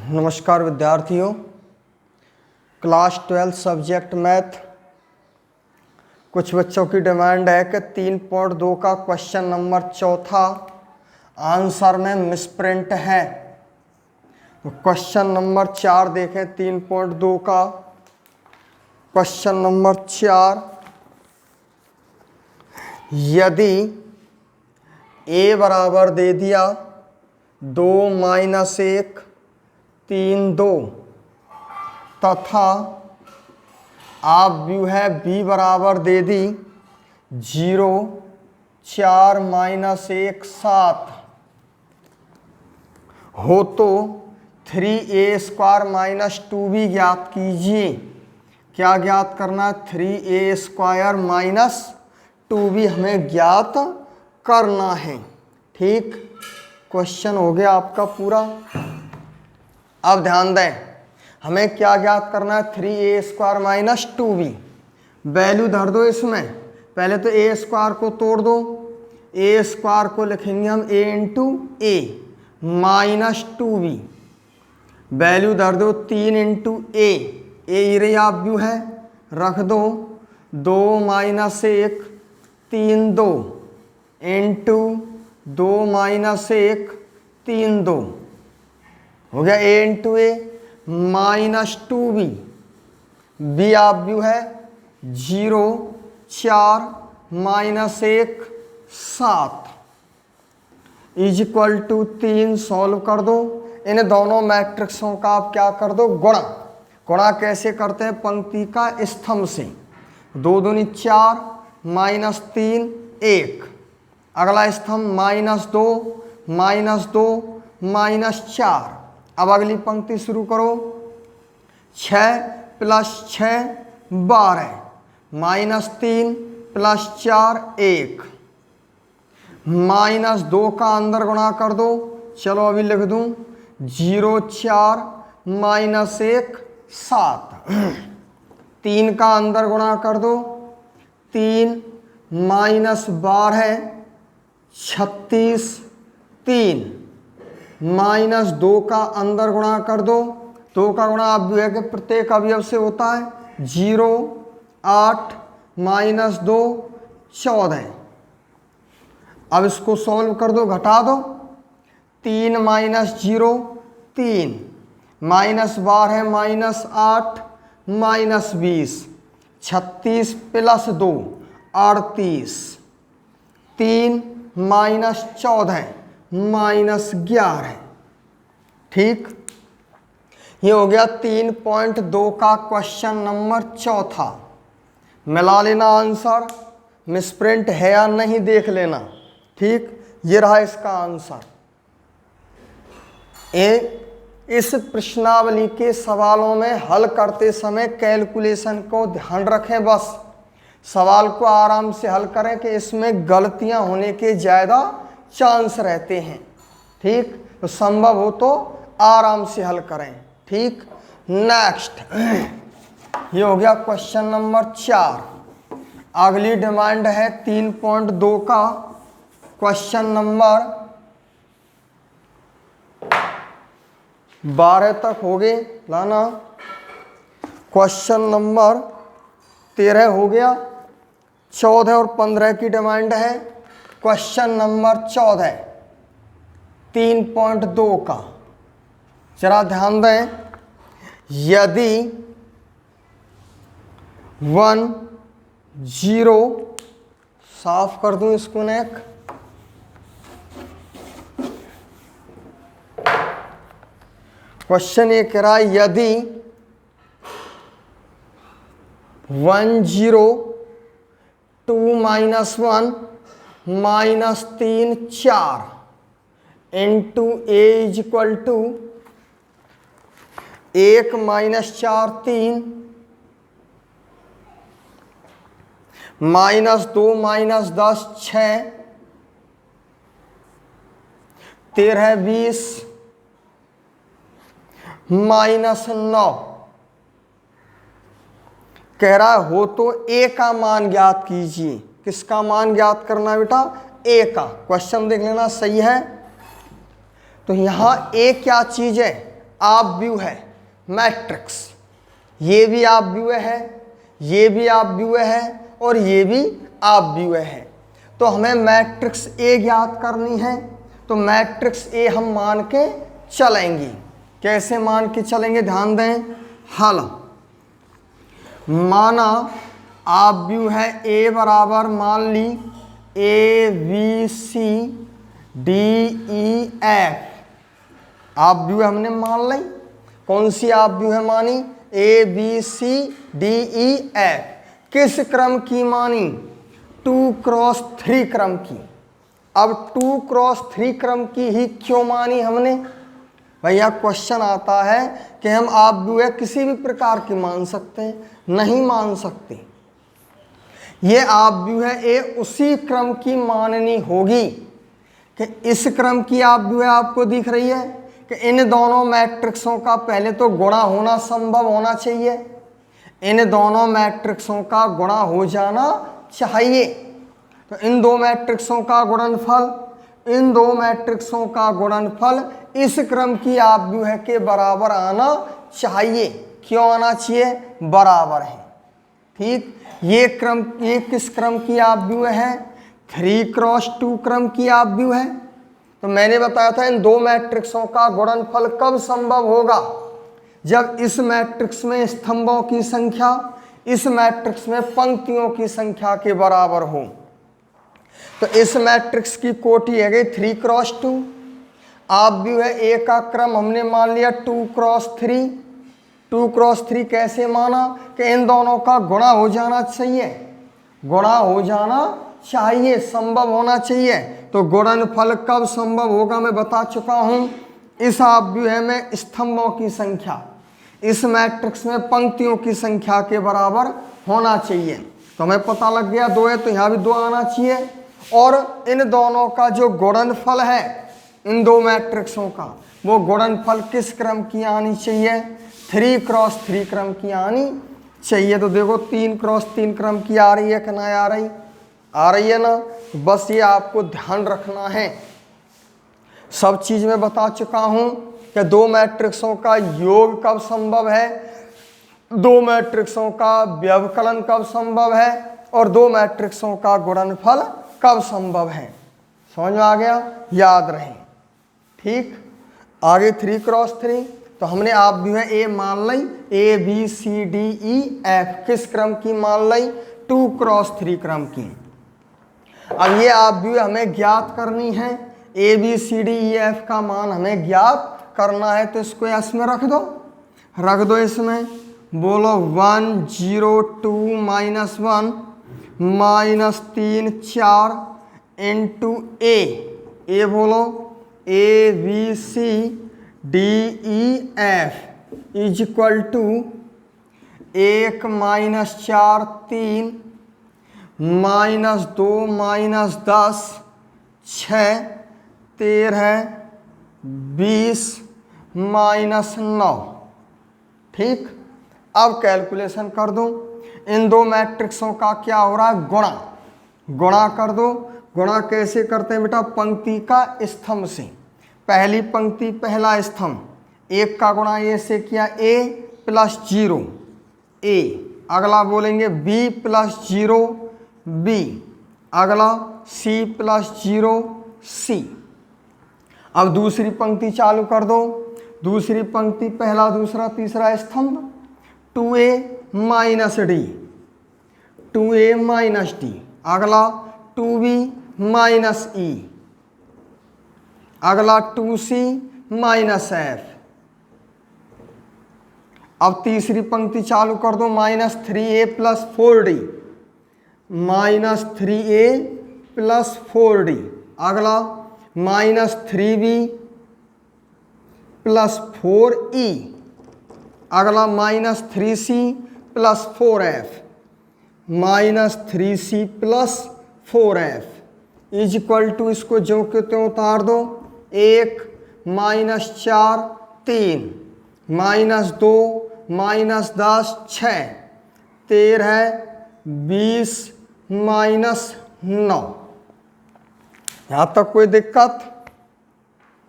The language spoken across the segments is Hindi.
नमस्कार विद्यार्थियों, क्लास 12 सब्जेक्ट मैथ। कुछ बच्चों की डिमांड है कि 3.2 का क्वेश्चन नंबर चौथा आंसर में मिसप्रिंट है। तो क्वेश्चन नंबर 4 देखें। 3.2 का क्वेश्चन नंबर 4, यदि a बराबर दे दिया 2 - 1 3 2 तथा आप व्यू है b बराबर दे दी 0 4 - 1 7 हो तो 3a² - 2b ज्ञात कीजिए। क्या ज्ञात करना है? 3a² - 2b हमें ज्ञात करना है। ठीक, क्वेश्चन हो गया आपका पूरा। अब ध्यान दें, हमें क्या ज्ञात करना है? 3a² - 2b। वैल्यू धर दो इसमें। पहले तो a² को तोड़ दो। a² को लिखेंगे हम a × a minus 2b। Value धर दो 3 × a। ए रही आप व्यू है, रख दो 2 - 1 3 2 इंटू 2 - 1 3 2 हो गया a × a minus 2b। b आप व्यू है 0 4 - 1 7 इज इक्वल टू 3। सॉल्व कर दो। इन दोनों मैट्रिक्सों का आप क्या कर दो? गुणा। गुणा कैसे करते हैं? पंक्ति का स्तंभ से। 2 दूनी 4 - 3 1। अगला स्तंभ -2 - 4। अब अगली पंक्ति शुरू करो। 6 + 6 12 -3 + 4 1 -2 का अंदर गुणा कर दो। चलो अभी लिख दूं 0 4 - 1 7। 3 का अंदर गुणा कर दो। 3 - 12 36 3 -2 का अंदर गुणा कर दो। 2 का गुणा आप है कि प्रत्येक अवयव से होता है। 0 8 - 2 14। अब इसको सॉल्व कर दो, घटा दो। 3 - 0 3 -12 -8 -20 36 + 2 38 3 - 14 -11। ठीक, ये हो गया 3.2 का क्वेश्चन नंबर चौथा। मिला लेना आंसर, मिसप्रिंट है या नहीं देख लेना। ठीक, ये रहा इसका आंसर। इस प्रश्नावली के सवालों में हल करते समय कैलकुलेशन को ध्यान रखें। बस सवाल को आराम से हल करें कि इसमें गलतियां होने के ज़्यादा चांस रहते हैं। ठीक, तो संभव हो तो आराम से हल करें। ठीक, नेक्स्ट ये हो गया क्वेश्चन नंबर 4। अगली डिमांड है 3.2 का क्वेश्चन नंबर 12 तक हो गए लाना। क्वेश्चन नंबर 13 हो गया। 14 और 15 की डिमांड है। क्वेश्चन नंबर 14 3.2 का जरा ध्यान दें। यदि 1 0 साफ कर दूं इसको नेक। क्वेश्चन ये कह रहा है यदि 1 0 2 - 1 -3 4 into a is equal to 1 - 4 3 -2 - 10 6 13 20 -9 कह रहा हो तो a का मान ज्ञात कीजिए। किसका मान ज्ञात करना है बेटा? a का। क्वेश्चन देख लेना, सही है। तो यहां a क्या चीज है? अपव्यय है मैट्रिक्स, ये भी अपव्यय है, ये भी अपव्यय है और ये भी अपव्यय है। तो हमें मैट्रिक्स ए ज्ञात करनी है। तो मैट्रिक्स ए हम मान के चलेंगे। कैसे मान के चलेंगे ध्यान दें। हल माना अपव्यय है ए बराबर मान ली A B C D E F. अपव्यय हमने मान ली। कौन सी अपव्यय मानी? A B C D E F. किस क्रम की मानी? 2x3 क्रम की। अब 2x3 क्रम की ही क्यों मानी हमने? भैया क्वेश्चन आता है कि हम अपव्यय किसी भी प्रकार की मान सकते हैं, नहीं मान सकते। ये अपव्यय ए उसी क्रम की माननी होगी कि इस क्रम की अपव्यय आपको दिख रही है कि इन दोनों मैट्रिक्सों का पहले तो गुणा होना संभव होना चाहिए। इन दोनों मैट्रिक्सों का गुणा हो जाना चाहिए। तो इन दो मैट्रिक्सों का गुणनफल, इन दो मैट्रिक्सों का गुणनफल इस क्रम की अपव्यय के बराबर आना चाहिए। क्यों आना चाहिए? बराबर है। ठीक, ये किस क्रम की अपव्यय है? 3x2 क्रम की अपव्यय है। तो मैंने बताया था इन दो मैट्रिक्सों का गुणनफल कब संभव होगा? जब इस मैट्रिक्स में स्तंभों की संख्या इस मैट्रिक्स में पंक्तियों की संख्या के बराबर हो। तो इस मैट्रिक्स की कोटि है गई 3x2। अपव्यय ए का क्रम हमने मान लिया 2x3। 2x3 कैसे माना? कि इन दोनों का गुणा हो जाना चाहिए, गुणा हो जाना चाहिए, संभव होना चाहिए। तो गुणनफल कब संभव होगा मैं बता चुका हूं। इस अपव्यय में स्तंभों की संख्या इस मैट्रिक्स में पंक्तियों की संख्या के बराबर होना चाहिए। तो हमें पता लग गया 2 है तो यहाँ भी 2 आना चाहिए। और इन दोनों का जो गुणनफल है इन दो मैट्रिक्सों का, वो गुणनफल किस क्रम की आनी चाहिए? 3x3 क्रम की आनी चाहिए। तो देखो 3x3 क्रम की आ रही है कि ना आ रही? आ रही है ना। बस ये आपको ध्यान रखना है। सब चीज में बता चुका हूं कि दो मैट्रिक्सों का योग कब संभव है, दो मैट्रिक्सों का व्यवकलन कब संभव है और दो मैट्रिक्सों का गुणनफल कब संभव है। समझ में आ गया? याद रहे। ठीक, आगे 3x3। तो हमने अपव्यय ए मान ली A B C D E F. किस क्रम की मान ली? 2x3 क्रम की। अब ये अपव्यय हमें ज्ञात करनी है। A B C D E F का मान हमें ज्ञात करना है। तो इसको इसमें रख दो इसमें। बोलो 1 0 2 -1 -3 4 इंटू ए बोलो A B C D E F is equal to 1 -4 3 -2 -10 6 13 20 -9। ठीक, अब कैलकुलेशन कर दो। इन दो मैट्रिक्सों का क्या हो रहा है? गुणा कर दो। गुणा कैसे करते हैं बेटा? पंक्ति का स्तंभ से। पहली पंक्ति पहला स्तंभ, 1 का गुणा ए से किया a + 0 a। अगला बोलेंगे b + 0 b। अगला c + 0 c। अब दूसरी पंक्ति चालू कर दो। दूसरी पंक्ति पहला दूसरा तीसरा स्तंभ 2a - d 2a - d। अगला 2b - e। अगला 2c - f। अब तीसरी पंक्ति चालू कर दो -3a + 4d -3a + 4d। अगला -3b + 4e। अगला -3c + 4f -3c + 4f is equal to, इसको ज्यों के त्यों उतार दो। 1 -4 3 -2 -10 6 13 20 -9। यहाँ तक कोई दिक्कत?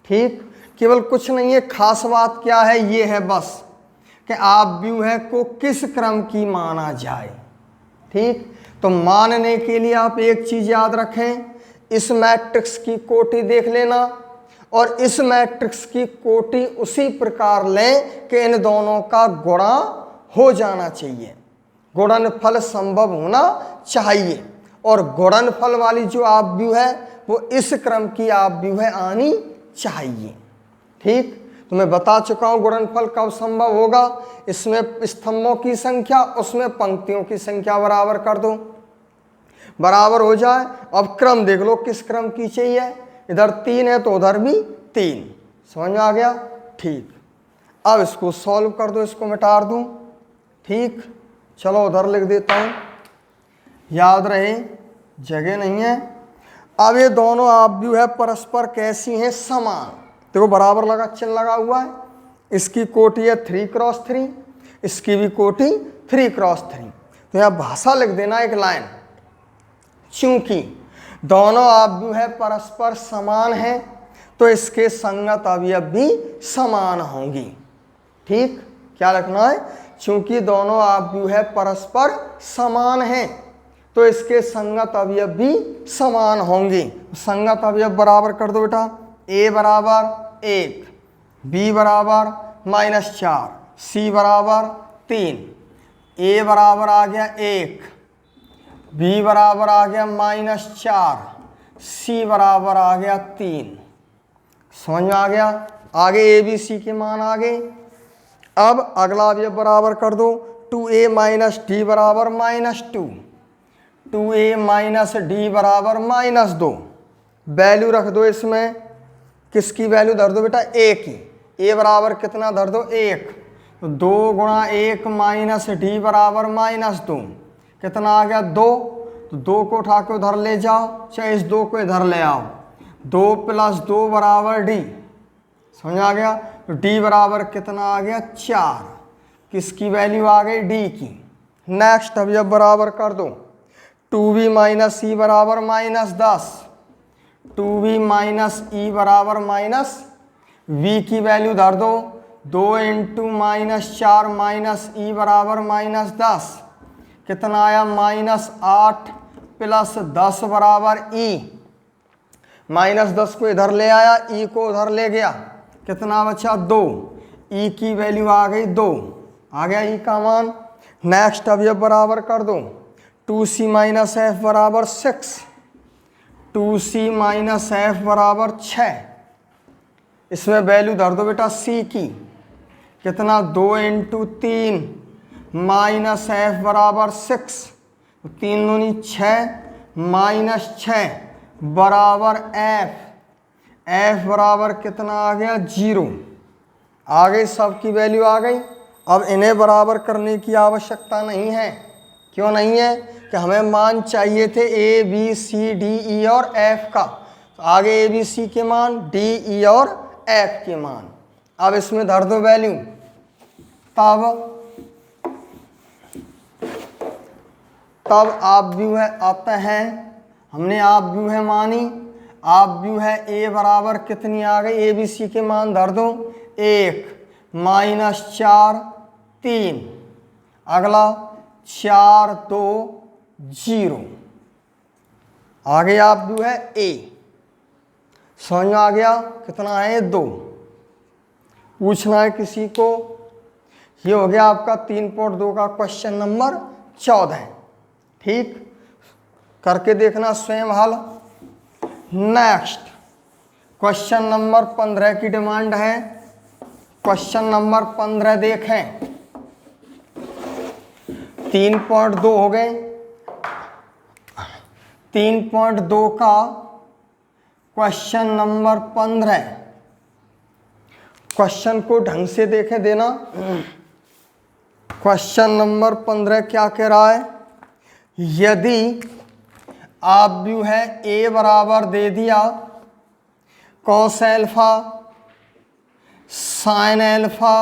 ठीक, केवल कुछ नहीं है, खास बात क्या है, ये है बस कि ऑब्व्यूह को किस क्रम की माना जाए। ठीक, तो मानने के लिए आप एक चीज याद रखें, इस मैट्रिक्स की कोटि देख लेना और इस मैट्रिक्स की कोटि उसी प्रकार लें कि इन दोनों का गुणा हो जाना चाहिए, गुणनफल संभव होना चाहिए, और गुणनफल वाली जो ऑब्व्यूह है वो इस क्रम की ऑब्व्यूह आनी चाहिए। ठीक, तो मैं बता चुका हूं गुणनफल कब संभव होगा, इसमें स्तंभों की संख्या उसमें पंक्तियों की संख्या बराबर कर दो, बराबर हो जाए। अब क्रम देख लो किस क्रम की चाहिए, इधर 3 है तो उधर भी 3, समझ में आ गया। ठीक, अब इसको सॉल्व कर दो, इसको मिटा दूं। ठीक, चलो उधर लिख देता हूं, याद रहे, जगह नहीं है। अब ये दोनों ऑब्व्यूह परस्पर कैसी हैं, समान। देखो बराबर लगा, चिन्ह लगा हुआ है, इसकी कोटि है 3x3, इसकी भी कोटि 3x3। तो यहाँ भाषा लिख देना एक लाइन, चूंकि दोनों ऑब्व्यूह परस्पर समान हैं तो इसके संगत अवयव भी समान होंगी। ठीक, क्या लिखना है, चूंकि दोनों ऑब्व्यूह परस्पर समान हैं तो इसके संगत अवयव भी समान होंगे। संगत अवयव बराबर कर दो बेटा, a बराबर 1, b बराबर -4, c बराबर 3, a बराबर आ गया 1, b बराबर आ गया -4, c बराबर आ गया 3। समझ में आ गया। आगे a b c के मान आ गए। अब अगला अवयव बराबर कर दो, 2a - d बराबर -2, 2a - d बराबर -2। वैल्यू रख दो इसमें, किसकी वैल्यू धर दो बेटा, a की। a बराबर कितना धर दो, 1, तो 2 गुणा 1 - d बराबर -2, कितना आ गया 2, तो 2 को उठा के उधर ले जाओ, चाहे इस 2 को इधर ले आओ, 2 + 2 बराबर d, समझ आ गया। तो d बराबर कितना आ गया 4, किसकी वैल्यू आ गई, d की। नेक्स्ट अवयव बराबर कर दो, 2b - e बराबर -10, 2b - e बराबर v की वैल्यू धर दो, 2 × -4 - e बराबर -10, कितना आया -8 + 10 बराबर e, -10 को इधर ले आया, e को उधर ले गया, कितना बचा 2, e की वैल्यू आ गई 2, आ गया e का मान। नेक्स्ट अवयव बराबर कर दो, 2c - f बराबर 6, 2c - f बराबर 6, इसमें वैल्यू धर दो बेटा c की, कितना 2 × 3 -f बराबर 6, 3 दूनी 6 - 6 बराबर f, f बराबर कितना आ गया 0, आ गई, सबकी वैल्यू आ गई। अब इन्हें बराबर करने की आवश्यकता नहीं है, क्यों नहीं है, कि हमें मान चाहिए थे a b c d e और f का, तो आगे a b c के मान, d e और f के मान। अब इसमें धर दो वैल्यू, तब ऑब्व्यूह आता है, हमने ऑब्व्यूह मानी, ऑब्व्यूह a बराबर कितनी आ गई, a b c के मान धर दो, 1 -4 3, अगला 4 2 0, आगे ऑब्व्यूह a, समझ में आ गया, कितना है 2। पूछना है किसी को, ये हो गया आपका 3.2 का क्वेश्चन नंबर 14। ठीक, करके देखना स्वयं हल। नेक्स्ट क्वेश्चन नंबर 15 की डिमांड है। क्वेश्चन नंबर 15 देखें, 3.2 हो गए, 3.2 का क्वेश्चन नंबर 15। क्वेश्चन को ढंग से देखें देना। क्वेश्चन नंबर 15 क्या कह रहा है, यदि ऑब्व्यूह a बराबर दे दिया cos alpha sin alpha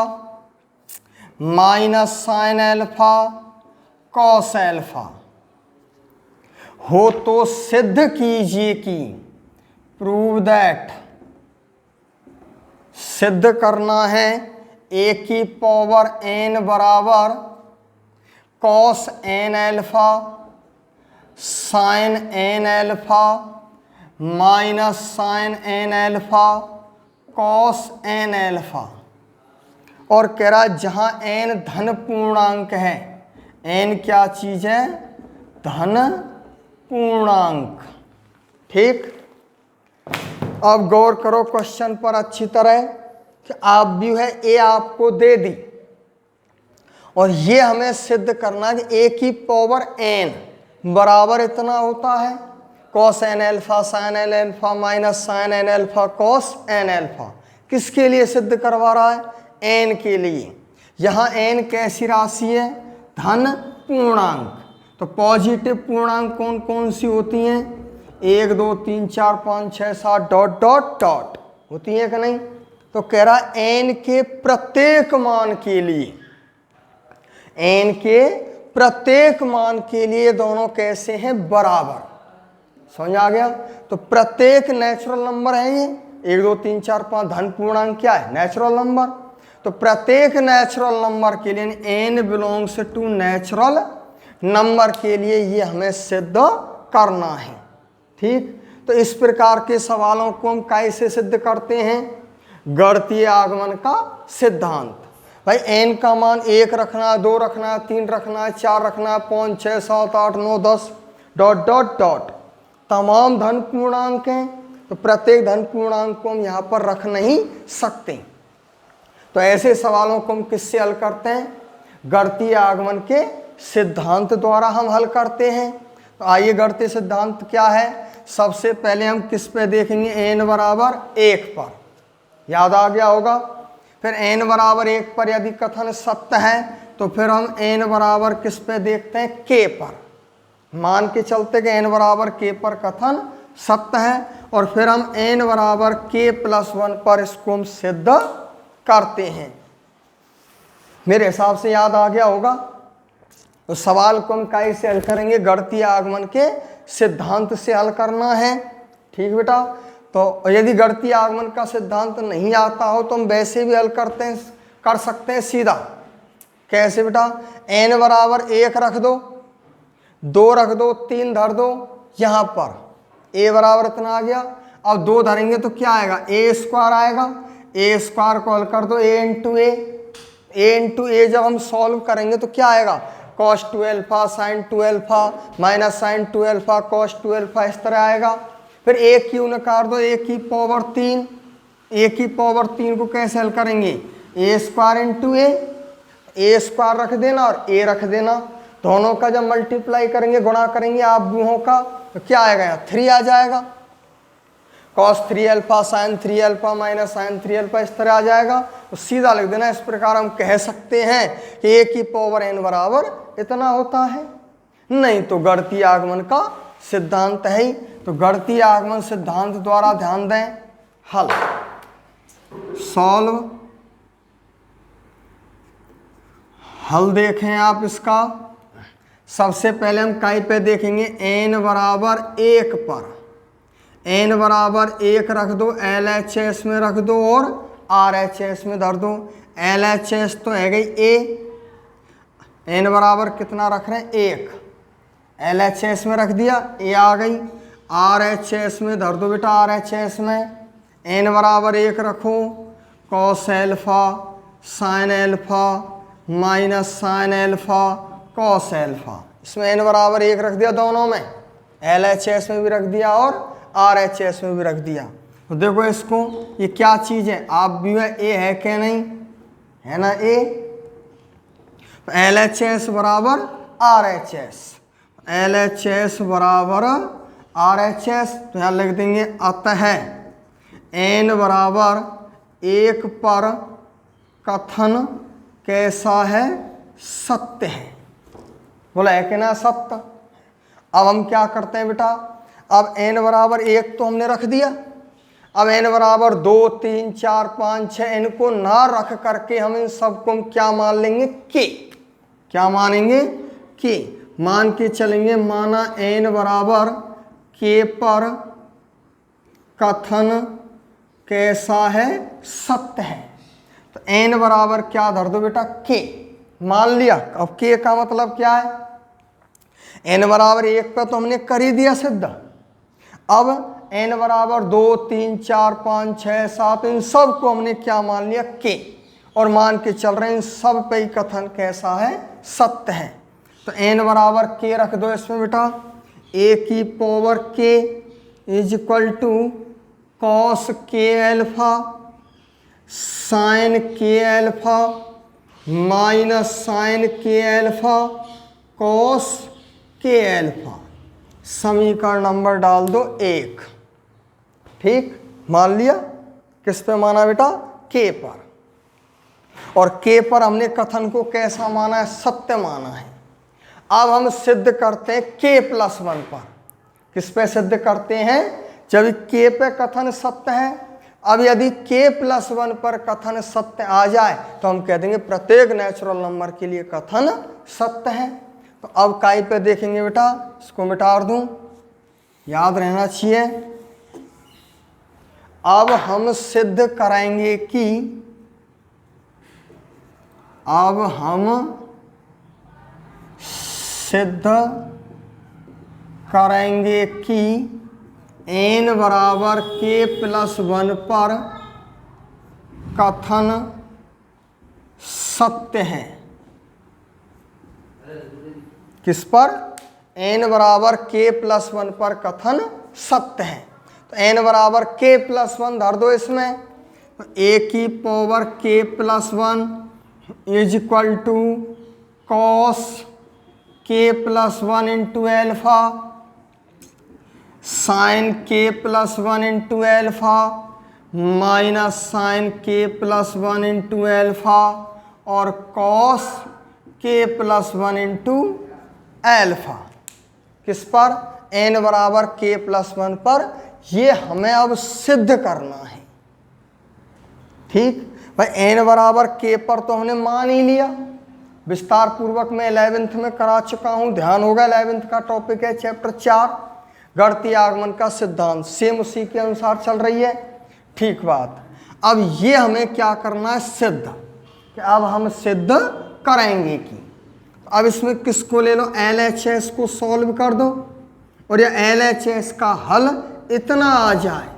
minus sin alpha cos alpha हो तो सिद्ध कीजिए कि प्रूव दैट सिद्ध करना है ए की पावर n बराबर cos n alpha sine n alpha minus sine n alpha cos n alpha. और कह रहा जहाँ n धन पूर्णांक है, n क्या चीज है, धन पूर्णांक। ठीक, अब गौर करो क्वेश्चन पर अच्छी तरह कि आप भी है ए आपको दे दी और ये हमें सिद्ध करना कि ए की पावर n बराबर इतना होता है cos n alpha sine n alpha minus sine n alpha cos n alpha. किसके लिए सिद्ध करवा रहा है, n के लिए। यहाँ n कैसी राशि है, धन पूर्णांक। तो पॉजिटिव पूर्णांक कौन कौन सी होती हैं, 1 2 3 4 5 6 7 डॉट डॉट डॉट होती है कि नहीं। तो कह रहा n के प्रत्येक मान के लिए, n के प्रत्येक मान के लिए दोनों कैसे हैं, बराबर। समझ आ गया। तो प्रत्येक नेचुरल नंबर है ये, 1 2 3 4 5 धन पूर्णांक क्या है, नेचुरल नंबर। तो प्रत्येक नेचुरल नंबर के लिए n belongs to natural number के लिए ये हमें सिद्ध करना है। ठीक, तो इस प्रकार के सवालों को हम कैसे सिद्ध करते हैं, गणितीय आगमन का सिद्धांत। भाई n का मान 1 रखना है, 2 रखना है, 3 रखना है, 4 रखना है, 5 6 7 8 9 10 डॉट डॉट डॉट तमाम धन पूर्णांक हैं। तो प्रत्येक धन पूर्णांक को हम यहाँ पर रख नहीं सकते। तो ऐसे सवालों को हम किससे हल करते हैं, गणितीय आगमन के सिद्धांत द्वारा हम हल करते हैं। तो आइए गणितीय सिद्धांत क्या है, सबसे पहले हम किस पे देखेंगे, n बराबर 1 पर, याद आ गया होगा। फिर n बराबर 1 पर यदि कथन सत्य है तो फिर हम n बराबर किस पे देखते हैं, k पर। मान के चलते कि n बराबर k पर कथन सत्य है और फिर हम n बराबर k+1 पर इसको हम सिद्ध करते हैं। मेरे हिसाब से याद आ गया होगा। तो सवाल को हम कैसे हल करेंगे, गणितीय आगमन के सिद्धांत से हल करना है। ठीक बेटा, तो यदि गणितीय आगमन का सिद्धांत नहीं आता हो तो हम वैसे भी हल कर सकते हैं सीधा। कैसे बेटा, n बराबर 1 रख दो, 2 रख दो, 3 धर दो, यहाँ पर a बराबर इतना आ गया। अब 2 धरेंगे तो क्या आएगा, a² आएगा। a² को हल कर दो, a इंटू a जब हम सॉल्व करेंगे तो क्या आएगा, cos 2 alpha sine 2 alpha minus sine 2 alpha cos 2 alpha, इस तरह आएगा। फिर a क्यू नकार दो, a की पावर 3, a की पावर 3 को कैसे हल करेंगे, a² इंटू a² रख देना और a रख देना। दोनों का जब मल्टीप्लाई करेंगे, गुणा करेंगे आप व्यूहों का, तो क्या आएगा, यहाँ 3 आ जाएगा। cos 3 alpha sine 3 alpha minus sine 3 alpha, इस तरह आ जाएगा। तो सीधा लिख देना। इस प्रकार हम कह सकते हैं कि a की पावर n बराबर इतना होता है। नहीं तो गणितीय आगमन का सिद्धांत है ही। तो गणितीय आगमन सिद्धांत द्वारा ध्यान दें, हल सॉल्व, हल देखें आप इसका। सबसे पहले हम कहीं पे देखेंगे, n बराबर 1 पर, n बराबर 1 रख दो, LHS में रख दो और RHS में धर दो। LHS तो है गई a, n बराबर कितना रख रहे हैं, 1, LHS में रख दिया, a आ गई। RHS में धर दो बेटा, RHS में n बराबर 1 रखो, cos alpha sine alpha minus sine alpha cos alpha, इसमें n बराबर 1 रख दिया दोनों में, LHS में भी रख दिया और RHS में भी रख दिया। तो देखो इसको, ये क्या चीज़ है, आप भी है, a है क्या नहीं, है ना a। तो LHS बराबर RHS, LHS बराबर RHS, तो यहाँ लिख देंगे अतः n बराबर 1 पर कथन कैसा है, सत्य है। बोला है कि ना सत्य। अब हम क्या करते हैं बेटा, अब n बराबर 1 तो हमने रख दिया। अब n बराबर 2 3 4 5 6 इनको ना रख करके हम इन सबको हम क्या मान लेंगे, k। क्या मानेंगे, k मान के चलेंगे। माना n बराबर k पर कथन कैसा है, सत्य है। तो n बराबर क्या धर दो बेटा, k। मान लिया। अब k का मतलब क्या है, n बराबर 1 पे तो हमने कर ही दिया सिद्ध। अब n बराबर 2, 3, 4, 5, 6, 7 इन सब को हमने क्या मान लिया, k, और मान के चल रहे हैं इन सब पे ही कथन कैसा है, सत्य है। तो n बराबर k रख दो इसमें बेटा, a की power k is equal to cos k alpha sine k alpha minus sine k alpha cos k alpha. समीकरण नंबर डाल दो 1। ठीक, मान लिया। किस पे माना बेटा, k पर। और k पर हमने कथन को कैसा माना है, सत्य माना है। अब हम सिद्ध करते हैं k+1 पर। किस पे सिद्ध करते हैं, जब k पे कथन सत्य है। अब यदि k+1 पर कथन सत्य आ जाए तो हम कह देंगे प्रत्येक नेचुरल नंबर के लिए कथन सत्य है। तो अब काय पे देखेंगे बेटा, इसको मिटा दूं, याद रहना चाहिए। अब हम सिद्ध करेंगे कि n बराबर k+1 पर कथन सत्य है। किस पर, n बराबर k+1 पर कथन सत्य है। तो n बराबर k+1 धर दो इसमें, तो a की power k+1 is equal to cos k+1 into alpha sine k+1 into alpha minus sine k+1 into alpha और कॉस k+1 इंटू एल्फा। किस पर, n बराबर k+1 पर। ये हमें अब सिद्ध करना है। ठीक भाई, n बराबर k पर तो हमने मान ही लिया, विस्तार पूर्वक मैं 11th में करा चुका हूं, ध्यान होगा। 11th का टॉपिक है चैप्टर 4 गणितीय आगमन का सिद्धांत, सेम उसी के अनुसार चल रही है। ठीक बात। अब ये हमें क्या करना है, सिद्ध। कि अब हम सिद्ध करेंगे कि, अब इसमें किसको ले लो, LHS को सॉल्व कर दो, और यह LHS का हल इतना आ जाए,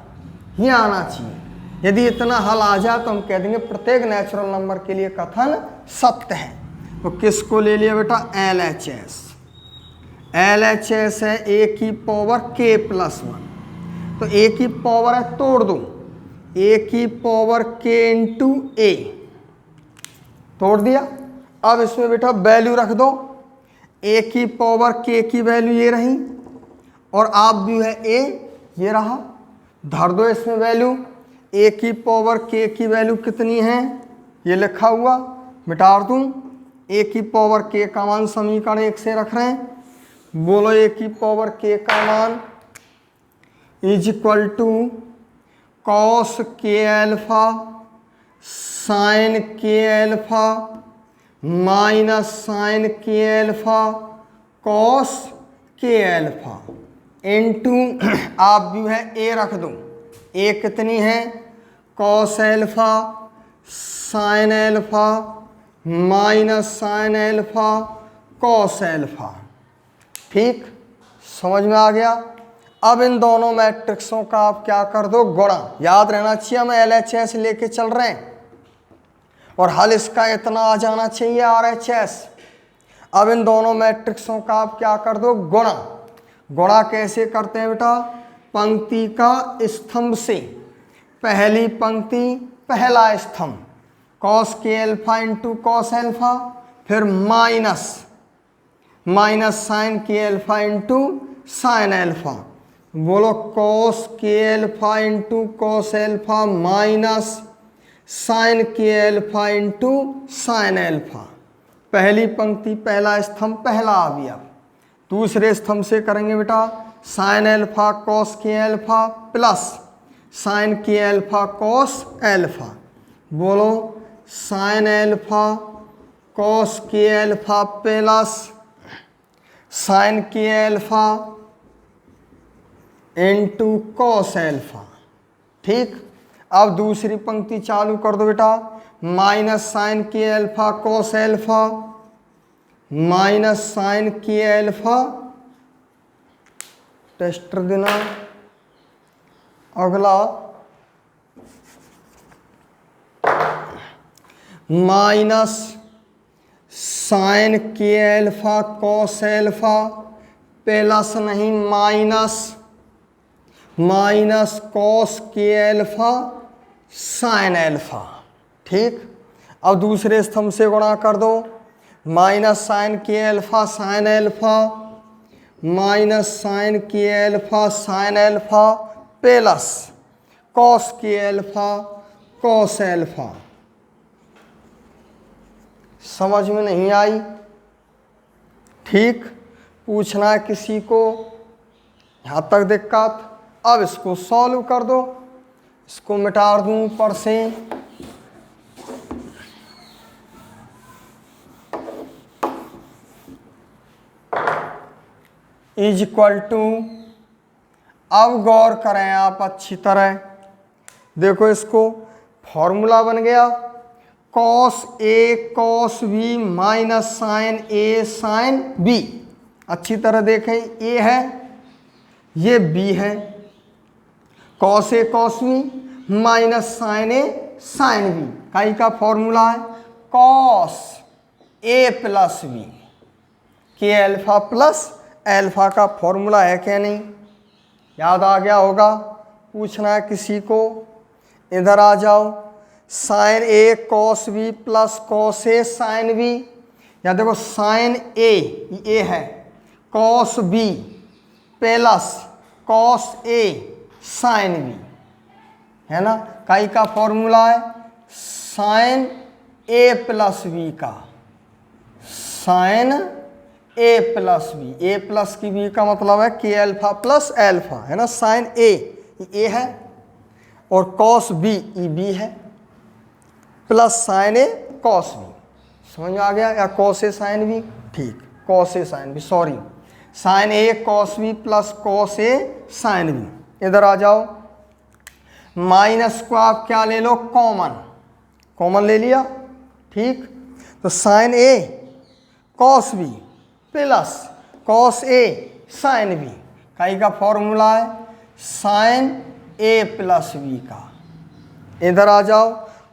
ये आना चाहिए। यदि इतना हल आ जाए तो हम कह देंगे प्रत्येक नेचुरल नंबर के लिए कथन सत्य है। तो किसको ले लिया बेटा, LHS। LHS है a की पावर k+1, तो a की पावर है, तोड़ दो, a की पावर k इंटू a, तोड़ दिया। अब इसमें बेटा वैल्यू रख दो, a की पावर k की वैल्यू ये रही, और आप भी है a, ये रहा, धर दो इसमें वैल्यू। a की पावर k की वैल्यू कितनी है, ये लिखा हुआ, मिटा दूं। a की पावर k का मान समीकरण 1 से रख रहे हैं, बोलो a की पावर k का मान is equal to cos k alpha sine k alpha minus sine k alpha cos k alpha into, आप भी है a रख दो, a कितनी है, cos alpha sine alpha minus sine alpha cos alpha. ठीक, समझ में आ गया। अब इन दोनों मैट्रिक्सों का आप क्या कर दो, गुणा। याद रहना चाहिए हम LHS लेके चल रहे हैं, और हल इसका इतना आ जाना चाहिए RHS। अब इन दोनों मैट्रिक्सों का आप क्या कर दो, गुणा। गुणा कैसे करते हैं बेटा, पंक्ति का स्तंभ से, पहली पंक्ति पहला स्तंभ cos k alpha into cos alpha, फिर minus sine k alpha into sine alpha, बोलो cos k alpha into cos alpha minus sine k alpha into sine alpha. पहली पंक्ति पहला स्तंभ पहला अवयव। दूसरे स्तंभ से करेंगे बेटा sine alpha cos k alpha plus sine k alpha cos alpha, बोलो sine alpha cos k alpha plus sine k alpha into cos alpha. ठीक, अब दूसरी पंक्ति चालू कर दो बेटा, minus sine K alpha cos alpha, minus sine K alpha, टेस्टर देना। अगला minus sine K alpha cos alpha, plus नहीं minus, minus cos K alpha sine alpha. ठीक, अब दूसरे स्तंभ से गुणा कर दो, minus sine K alpha sine alpha, minus sine K alpha sine alpha, plus cos K alpha cos alpha. समझ में नहीं आई? ठीक, पूछना है किसी को यहाँ तक दिक्कत? अब इसको सॉल्व कर दो, इसको मिटा दूं ऊपर से। इज इक्वल टू, अब गौर करें आप अच्छी तरह, देखो इसको फॉर्मूला बन गया cos A cos B minus sign A sine B. अच्छी तरह देखें, ए है, ये बी है, cos A cos B minus sign A sine B, काई का फॉर्मूला है कॉस ए प्लस बी, के अल्फा प्लस अल्फा का फॉर्मूला है क्या नहीं? याद आ गया होगा? पूछना है किसी को? इधर आ जाओ, sign A cos B plus cos A sine B, या देखो साइन ए है, cos B plus cos A sine B, है ना? काई का फॉर्मूला है साइन ए प्लस बी का, साइन ए प्लस बी, ए प्लस की बी का मतलब है के अल्फा प्लस अल्फा, है ना? साइन ए है और कॉस बी ई बी है, प्लस साइन ए कॉस बी। समझ में आ गया? या कॉस ए साइन बी, ठीक, cos A sine B, sorry, sign A cos B plus cos A sine B. इधर आ जाओ, माइनस को आप क्या ले लो? कॉमन, कॉमन ले लिया, ठीक, तो sign A cos B plus cos A sine B, काई का फॉर्मूला है साइन ए प्लस बी का। इधर आ जाओ,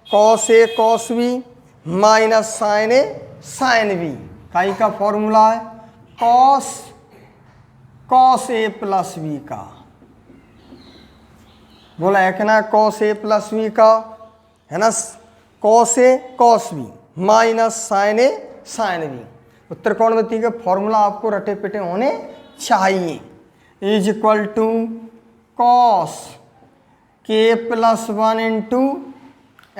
cos A cos B minus sign A sine B, काई का फॉर्मूला है कॉस ए प्लस बी का। बोला है कि ना कॉस ए प्लस बी का, है ना? Cos A cos B minus sign A sine B. तो त्रिकोणमिति के फॉर्मूला आपको रटे पिटे होने चाहिए। Is equal to cos K plus 1 into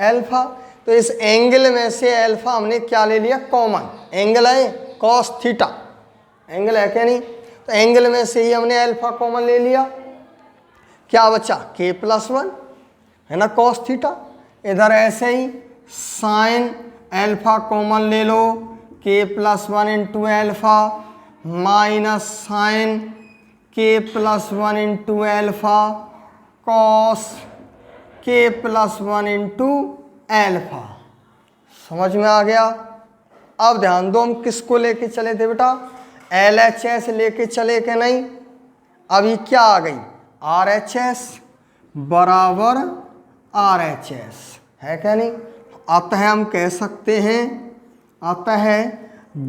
alpha. तो इस एंगल में से एल्फा हमने क्या ले लिया? कॉमन। एंगल है कॉस थीटा, एंगल है क्या नहीं? तो एंगल में से ही हमने एल्फा कॉमन ले लिया, क्या बचा? के प्लस 1, है ना, कॉस थीटा। इधर ऐसे ही साइन एल्फा कॉमन ले लो, K plus 1 into alpha minus sine K plus 1 into alpha cos K plus 1 into alpha. समझ में आ गया? अब ध्यान दो, हम किसको लेके चले थे बेटा? LHS लेके चले कि नहीं? अभी क्या आ गई? RHS बराबर RHS, है क्या नहीं? अतः हम कह सकते हैं, अतः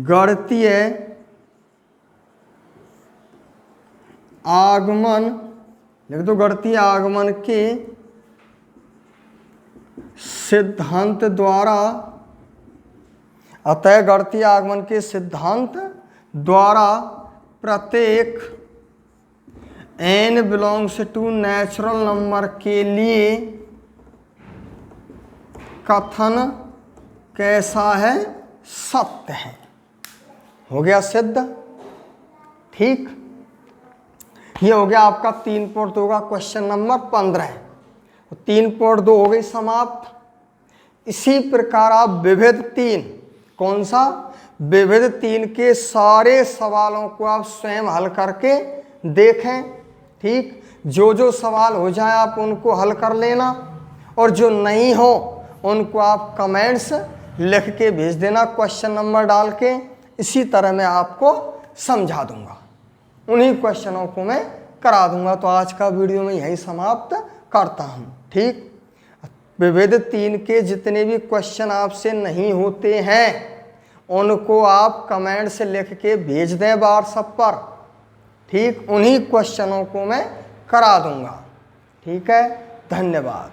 गणितीय आगमन, लिख दो, गणितीय आगमन के सिद्धांत द्वारा, अतः गणितीय आगमन के सिद्धांत द्वारा प्रत्येक n belongs to natural number के लिए कथन कैसा है? सत्य है। हो गया सिद्ध, ठीक। ये हो गया आपका 3.2 का क्वेश्चन नंबर 15। 3.2 हो गई समाप्त। इसी प्रकार आप विविध 3, कौन सा? विविध 3 के सारे सवालों को आप स्वयं हल करके देखें, ठीक। जो जो सवाल हो जाए आप उनको हल कर लेना, और जो नहीं हो उनको आप कमेंट्स लिख के भेज देना क्वेश्चन नंबर डाल के। इसी तरह मैं आपको समझा दूंगा, उन्हीं क्वेश्चनों को मैं करा दूंगा। तो आज का वीडियो मैं यही समाप्त करता हूँ। ठीक, विविध 3 के जितने भी क्वेश्चन आपसे नहीं होते हैं उनको आप कमेंट से लिख के भेज दें व्हाट्सएप पर। ठीक, उन्हीं क्वेश्चनों को मैं करा दूंगा। ठीक है, धन्यवाद।